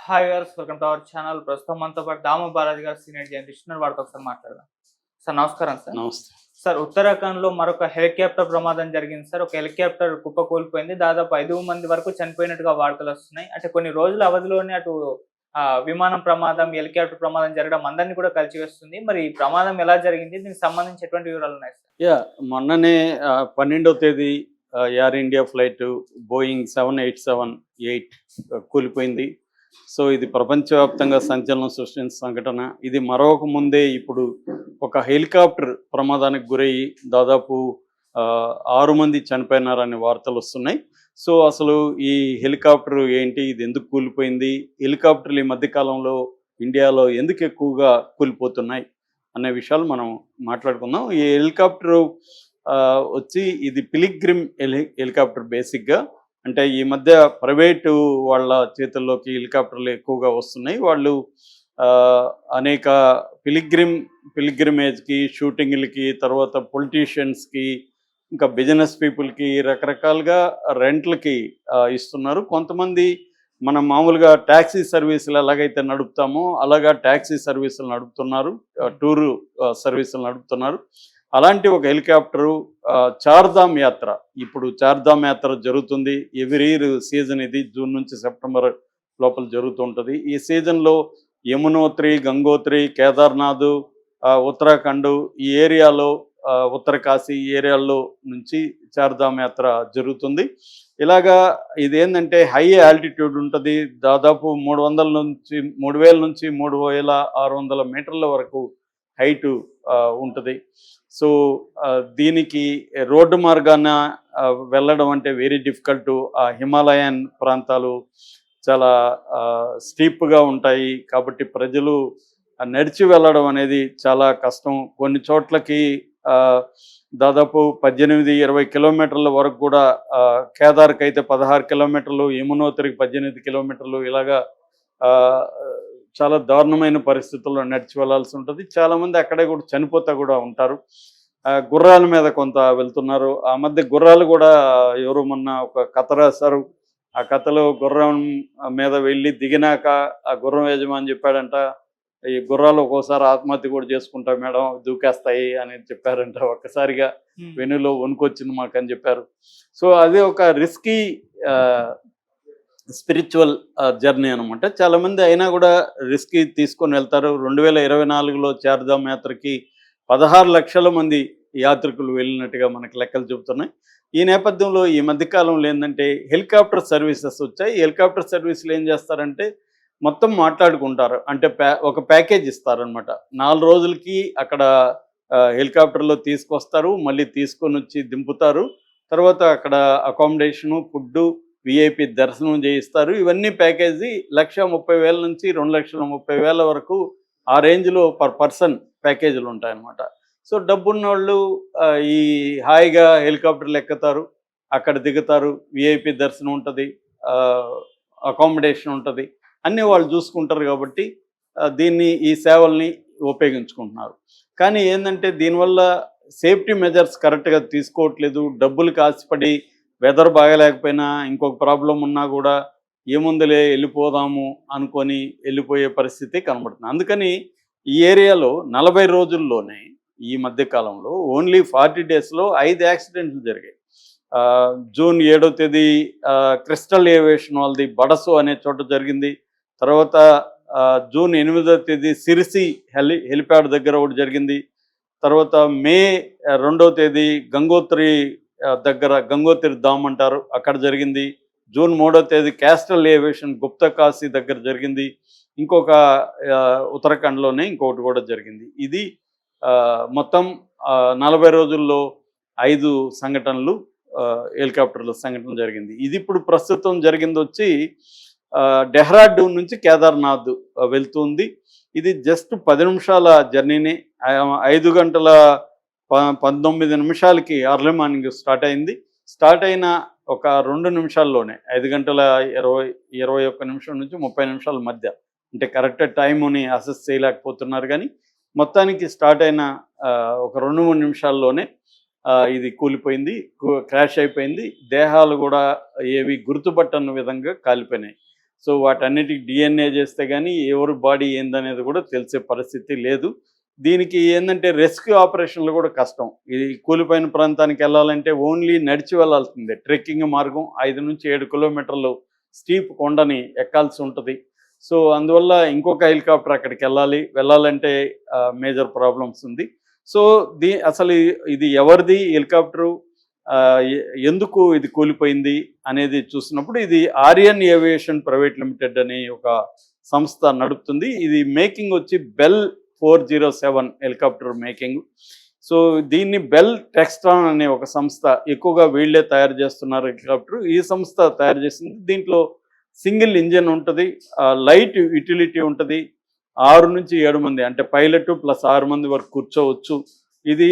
Hi guys welcome to our channel. ప్రస్తుతం మనతో పాటు దాము బాలాజీ గారు సీనియర్ జర్నలిస్ట్ ఉన్నారు. వారితో ఒకసారి మాట్లాడదాం. సార్ నమస్కారం సార్. నమస్తే. సార్ ఉత్తరాఖండ్‌లో మరొక హెలికాప్టర్ ప్రమాదం జరిగింది సార్. ఒక హెలికాప్టర్ కుప్పకూలిపోయింది. దాదాపు 5 మంది వరకు చనిపోయినట్టుగా వార్తలొస్తున్నాయి. అంటే కొన్ని రోజుల అవధిలోనే అటు విమానం ప్రమాదం, హెలికాప్టర్ ప్రమాదం జరగడం అందరిని కూడా కలిచివేస్తుంది. మరి ఈ ప్రమాదం ఎలా జరిగింది? దీనికి సంబంధించి ఎటువంటి వివరాలున్నాయి సార్? మొన్ననే 12వ తేదీ ఎయిర్ ఇండియా ఫ్లైట్ బోయింగ్ 787-8 కూలిపోయింది. సో ఇది ప్రపంచవ్యాప్తంగా సంచలనం సృష్టించిన సంఘటన. ఇది మరొక ముందే ఇప్పుడు ఒక హెలికాప్టర్ ప్రమాదానికి గురయ్యి దాదాపు 6 మంది చనిపోయినారనే వార్తలు వస్తున్నాయి. సో అసలు ఈ హెలికాప్టర్ ఏంటి, ఇది ఎందుకు కూలిపోయింది, హెలికాప్టర్లు ఈ మధ్యకాలంలో ఇండియాలో ఎందుకు ఎక్కువగా కూలిపోతున్నాయి అనే విషయాలు మనం మాట్లాడుకుందాం. ఈ హెలికాప్టరు వచ్చి ఇది పిలిగ్రిమ్ హెలికాప్టర్ బేసిక్గా. అంటే ఈ మధ్య ప్రైవేటు వాళ్ళ చేతుల్లోకి హెలికాప్టర్లు ఎక్కువగా వస్తున్నాయి. వాళ్ళు అనేక పిలిగ్రిమేజ్కి, షూటింగ్లకి, తర్వాత పొలిటీషియన్స్కి, ఇంకా బిజినెస్ పీపుల్కి రకరకాలుగా రెంట్లకి ఇస్తున్నారు. కొంతమంది మనం మామూలుగా ట్యాక్సీ సర్వీసులు ఎలాగైతే నడుపుతామో అలాగా ట్యాక్సీ సర్వీసులు నడుపుతున్నారు, టూరు సర్వీసులు నడుపుతున్నారు. అలాంటి ఒక హెలికాప్టరు చార్ధామ్ యాత్ర, ఇప్పుడు చార్ధామ్ యాత్ర జరుగుతుంది. ఎవ్రీ ఇయర్ సీజన్ ఇది జూన్ నుంచి సెప్టెంబర్ లోపల జరుగుతూ ఉంటుంది. ఈ సీజన్లో యమునోత్రి, గంగోత్రి, కేదార్నాథ్, ఉత్తరాఖండ్ ఈ ఏరియాలో, ఉత్తరకాశీ ఈ ఏరియాల్లో నుంచి చార్ధామ్ యాత్ర జరుగుతుంది. ఇలాగా ఇదేంటంటే హై ఆల్టిట్యూడ్ ఉంటుంది. దాదాపు 3000 నుంచి 3600 మీటర్ల వరకు హైటు ఉంటుంది. సో దీనికి రోడ్డు మార్గాన వెళ్ళడం అంటే వెరీ డిఫికల్ట్. హిమాలయన్ ప్రాంతాలు చాలా స్టీప్గా ఉంటాయి కాబట్టి ప్రజలు నడిచి వెళ్ళడం అనేది చాలా కష్టం. కొన్ని చోట్లకి దాదాపు 18-20 కిలోమీటర్ల వరకు కూడా, కేదార్కి అయితే 16 కిలోమీటర్లు, యమునోత్రికి 18 కిలోమీటర్లు, ఇలాగా చాలా దారుణమైన పరిస్థితుల్లో నడిచి వెళ్ళాల్సి ఉంటుంది. చాలామంది అక్కడే కూడా చనిపోతా కూడా ఉంటారు. గుర్రాల మీద కొంత వెళ్తున్నారు. ఆ మధ్య గుర్రాలు కూడా ఎవరు మొన్న ఒక కథ రాశారు. ఆ కథలో గుర్రం మీద వెళ్ళి దిగినాక ఆ గుర్రం యజమాని చెప్పాడంట, ఈ గుర్రాలు ఒక్కోసారి ఆత్మహత్య కూడా చేసుకుంటా మేడం, దూకేస్తాయి అని చెప్పారంట. ఒక్కసారిగా వెనులో వణుకొచ్చింది మాకు అని చెప్పారు. సో అది ఒక రిస్కీ స్పిరిచువల్ జర్నీ అనమాట. చాలామంది అయినా కూడా రిస్క్ తీసుకొని వెళ్తారు. 2024లో చార్ధామ్ యాత్రకి 16 లక్షల మంది యాత్రికులు వెళ్ళినట్టుగా మనకి లెక్కలు చెబుతున్నాయి. ఈ నేపథ్యంలో ఈ మధ్యకాలంలో ఏంటంటే హెలికాప్టర్ సర్వీసెస్ వచ్చాయి. హెలికాప్టర్ సర్వీసులు ఏం చేస్తారంటే మొత్తం మాట్లాడుకుంటారు. అంటే ఒక ప్యాకేజ్ ఇస్తారనమాట. 4 రోజులకి అక్కడ హెలికాప్టర్లో తీసుకొస్తారు, మళ్ళీ తీసుకొని వచ్చి దింపుతారు. తర్వాత అక్కడ అకామిడేషను, ఫుడ్డు, విఐపి దర్శనం చేయిస్తారు. ఇవన్నీ ప్యాకేజీ 1,30,000 నుంచి 2,30,000 వరకు ఆ రేంజ్లో పర్ పర్సన్ ప్యాకేజీలు ఉంటాయన్నమాట. సో డబ్బున్న వాళ్ళు ఈ హాయిగా హెలికాప్టర్లు ఎక్కుతారు, అక్కడ దిగుతారు, విఐపి దర్శనం ఉంటుంది, అకామిడేషన్ ఉంటుంది, అన్నీ వాళ్ళు చూసుకుంటారు కాబట్టి ఈ సేవల్ని ఉపయోగించుకుంటున్నారు. కానీ ఏంటంటే దీనివల్ల సేఫ్టీ మెజర్స్ కరెక్ట్గా తీసుకోవట్లేదు. డబ్బులకు ఆశపడి వెదర్ బాగలేకపోయినా, ఇంకొక ప్రాబ్లం ఉన్నా కూడా ఏముందులే వెళ్ళిపోదాము అనుకొని వెళ్ళిపోయే పరిస్థితి కనబడుతుంది. అందుకని ఈ ఏరియాలో 40 రోజుల్లోనే ఈ మధ్యకాలంలో ఓన్లీ 40 డేస్లో 5 యాక్సిడెంట్లు జరిగాయి. జూన్ 7వ తేదీ క్రిస్టల్ ఏవియేషన్ వాళ్ళది బడసు అనే చోట జరిగింది. తర్వాత జూన్ 8వ తేదీ సిరిసి హెలిప్యాడ్ దగ్గర ఒకటి జరిగింది. తర్వాత మే 2వ తేదీ గంగోత్రి దగ్గర, గంగోత్రి ధామ్ అంటారు, అక్కడ జరిగింది. జూన్ 3వ తేదీ క్యాస్టల్ ఏవియేషన్ గుప్తకాశీ దగ్గర జరిగింది. ఇంకొక ఉత్తరాఖండ్లోనే ఇంకొకటి కూడా జరిగింది. ఇది మొత్తం 40 రోజుల్లో 5 సంఘటనలు, హెలికాప్టర్ల సంఘటన జరిగింది. ఇది ఇప్పుడు ప్రస్తుతం జరిగింది వచ్చి డెహ్రాడూన్ నుంచి కేదార్నాథ్ వెళ్తుంది. ఇది జస్ట్ 10 నిమిషాల జర్నీని. 5 గంటల 19 నిమిషాలకి అర్లీ మార్నింగ్ స్టార్ట్ అయింది. స్టార్ట్ అయిన ఒక 2 నిమిషాల్లోనే 5 గంటల 21 నిమిషం నుంచి 30 నిమిషాల మధ్య, అంటే కరెక్ట్ టైముని అసెస్ చేయలేకపోతున్నారు కానీ మొత్తానికి స్టార్ట్ అయిన ఒక 2-3 నిమిషాల్లోనే ఇది కూలిపోయింది, క్రాష్ అయిపోయింది. దేహాలు కూడా ఏవి గుర్తుపట్టని విధంగా కాలిపోయినాయి. సో వాటన్నిటికి డిఎన్ఏ చేస్తే కానీ ఎవరి బాడీ ఏందనేది కూడా తెలిసే పరిస్థితి లేదు. దీనికి ఏంటంటే రెస్క్యూ ఆపరేషన్లు కూడా కష్టం. ఇది కూలిపోయిన ప్రాంతానికి వెళ్ళాలంటే ఓన్లీ నడిచి వెళ్ళాల్సిందే. ట్రెక్కింగ్ మార్గం 5 నుంచి 7 కిలోమీటర్లు స్టీప్ కొండని ఎక్కాల్సి ఉంటుంది. సో అందువల్ల ఇంకొక హెలికాప్టర్ అక్కడికి వెళ్ళాలంటే మేజర్ ప్రాబ్లమ్స్ ఉంది. సో అసలు ఇది ఎవరిది హెలికాప్టరు, ఎందుకు ఇది కూలిపోయింది అనేది చూసినప్పుడు ఇది ఆర్యన్ ఏవియేషన్ ప్రైవేట్ లిమిటెడ్ అనే ఒక సంస్థ నడుపుతుంది. ఇది మేకింగ్ వచ్చి బెల్ 407 హెలికాప్టర్ మేకింగ్. సో దీన్ని బెల్ టెక్స్ట్రాన్ అనే ఒక సంస్థ, ఎక్కువగా వీళ్ళే తయారు చేస్తున్నారు హెలికాప్టర్. ఈ సంస్థ తయారు చేసింది. దీంట్లో సింగిల్ ఇంజిన్ ఉంటుంది, లైట్ యూటిలిటీ ఉంటుంది, 6 నుంచి 7 మంది అంటే పైలట్ ప్లస్ 6 మంది వరకు కూర్చోవచ్చు. ఇది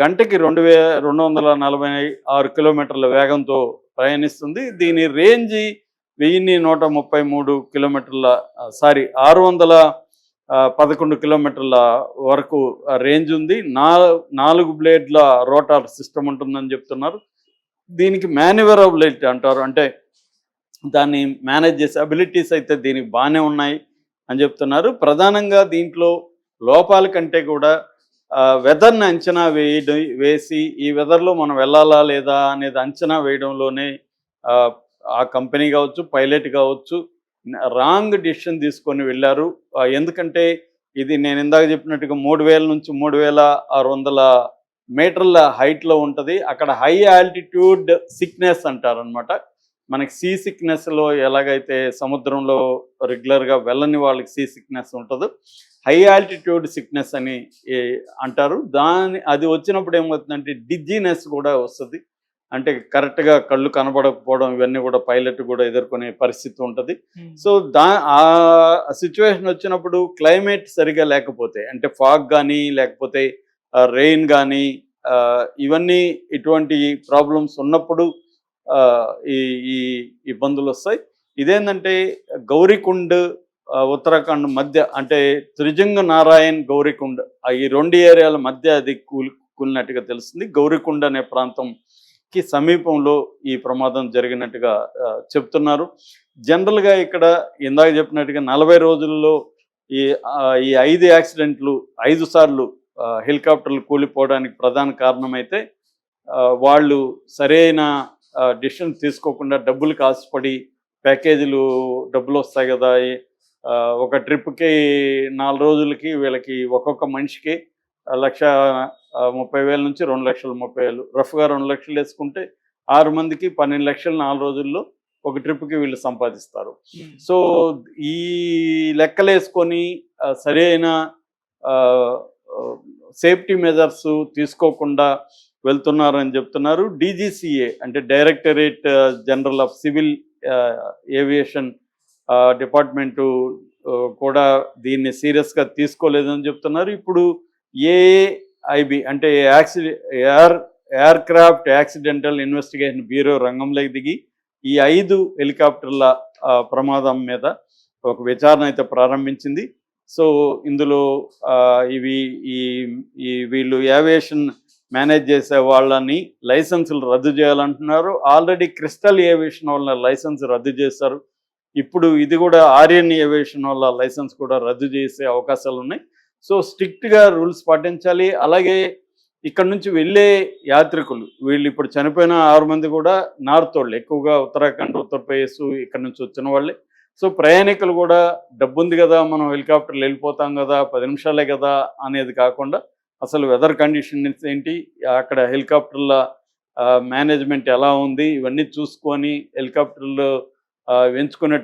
గంటకి 2246 కిలోమీటర్ల వేగంతో ప్రయాణిస్తుంది. దీని రేంజ్ 1133 కిలోమీటర్ల 611 కిలోమీటర్ల వరకు రేంజ్ ఉంది. 4 బ్లేడ్ల రోటార్ సిస్టమ్ ఉంటుందని చెప్తున్నారు. దీనికి మేనేవరబిలిటీ అంటారు, అంటే దాన్ని మేనేజ్ చేసే అబిలిటీస్ అయితే దీనికి బాగానే ఉన్నాయి అని చెప్తున్నారు. ప్రధానంగా దీంట్లో లోపాల కంటే కూడా వెదర్ని అంచనా వేసి ఈ వెదర్లో మనం వెళ్ళాలా లేదా అనేది అంచనా వేయడంలోనే ఆ కంపెనీ కావచ్చు, పైలట్ కావచ్చు, రాంగ్ డిసిషన్ తీసుకొని వెళ్ళారు. ఎందుకంటే ఇది నేను ఇందాక చెప్పినట్టుగా 3000 నుంచి 3600 మీటర్ల హైట్లో ఉంటుంది. అక్కడ హై ఆల్టిట్యూడ్ సిక్నెస్ అంటారనమాట. మనకి సీ సిక్నెస్లో ఎలాగైతే సముద్రంలో రెగ్యులర్గా వెళ్ళని వాళ్ళకి సీ సిక్నెస్ ఉంటుందో, హై ఆల్టిట్యూడ్ సిక్నెస్ అని అంటారు. అది వచ్చినప్పుడు ఏమవుతుందంటే డిజీనెస్ కూడా వస్తుంది. అంటే కరెక్ట్గా కళ్ళు కనబడకపోవడం, ఇవన్నీ కూడా పైలట్ కూడా ఎదుర్కొనే పరిస్థితి ఉంటుంది. సో ఆ సిచ్యువేషన్ వచ్చినప్పుడు క్లైమేట్ సరిగా లేకపోతే, అంటే ఫాగ్ కానీ లేకపోతే రెయిన్ కానీ ఇవన్నీ ఇటువంటి ప్రాబ్లమ్స్ ఉన్నప్పుడు ఈ ఇబ్బందులు వస్తాయి. ఇదేంటంటే గౌరీకుండ్ ఉత్తరాఖండ్ మధ్య, అంటే త్రిజంగ నారాయణ్ గౌరీకుండ్ ఈ 2 ఏరియాల మధ్య అది కూలినట్టుగా తెలుస్తుంది. గౌరీకుండ్ అనే ప్రాంతంకి సమీపంలో ఈ ప్రమాదం జరిగినట్టుగా చెప్తున్నారు. జనరల్గా ఇక్కడ ఇందాక చెప్పినట్టుగా 40 రోజుల్లో ఈ 5 యాక్సిడెంట్లు 5 సార్లు హెలికాప్టర్లు కూలిపోవడానికి ప్రధాన కారణమైతే వాళ్ళు సరైన డిసిషన్ తీసుకోకుండా డబ్బులు కాసుపడి, ప్యాకేజీలు డబ్బులు వస్తాయి కదా, ఒక ట్రిప్కి 4 రోజులకి వీళ్ళకి ఒక్కొక్క మనిషికి 1,30,000 నుంచి 2,30,000, రఫ్గా 2 లక్షలు వేసుకుంటే 6 మందికి 12 లక్షలు 4 రోజుల్లో ఒక ట్రిప్కి వీళ్ళు సంపాదిస్తారు. సో ఈ లెక్కలేసుకొని సరైన సేఫ్టీ మెజర్స్ తీసుకోకుండా వెళ్తున్నారని చెప్తున్నారు. డీజీసీఏ అంటే directorate general of civil aviation department కూడా దీన్ని సీరియస్గా తీసుకోలేదని చెప్తున్నారు. ఇప్పుడు ఏఐబి అంటే ఎయిర్క్రాఫ్ట్ యాక్సిడెంటల్ ఇన్వెస్టిగేషన్ బ్యూరో రంగంలోకి దిగి ఈ 5 హెలికాప్టర్ల ప్రమాదం మీద ఒక విచారణ అయితే ప్రారంభించింది. సో ఇందులో వీళ్ళు ఏవియేషన్ మేనేజ్ చేసే వాళ్ళని లైసెన్సులు రద్దు చేయాలంటున్నారు. ఆల్రెడీ క్రిస్టల్ ఏవియేషన్ వాళ్ళ లైసెన్స్ రద్దు చేశారు. ఇప్పుడు ఇది కూడా ఆర్యన్ ఏవియేషన్ వాళ్ళ లైసెన్స్ కూడా రద్దు చేసే అవకాశాలు ఉన్నాయి. సో స్ట్రిక్ట్గా రూల్స్ పాటించాలి. అలాగే ఇక్కడ నుంచి వెళ్ళే యాత్రికులు, వీళ్ళు ఇప్పుడు చనిపోయిన 6 మంది కూడా నార్త్ వాళ్ళు, ఎక్కువగా ఉత్తరాఖండ్, ఉత్తరప్రదేశ్ ఇక్కడ నుంచి వచ్చిన వాళ్ళే. సో ప్రయాణికులు కూడా డబ్బు ఉంది కదా, మనం హెలికాప్టర్లు వెళ్ళిపోతాం కదా, 10 నిమిషాలే కదా అనేది కాకుండా అసలు వెదర్ కండిషన్స్ ఏంటి, అక్కడ హెలికాప్టర్ల మేనేజ్మెంట్ ఎలా ఉంది, ఇవన్నీ చూసుకొని హెలికాప్టర్లు ఎంచుకునేటప్పుడు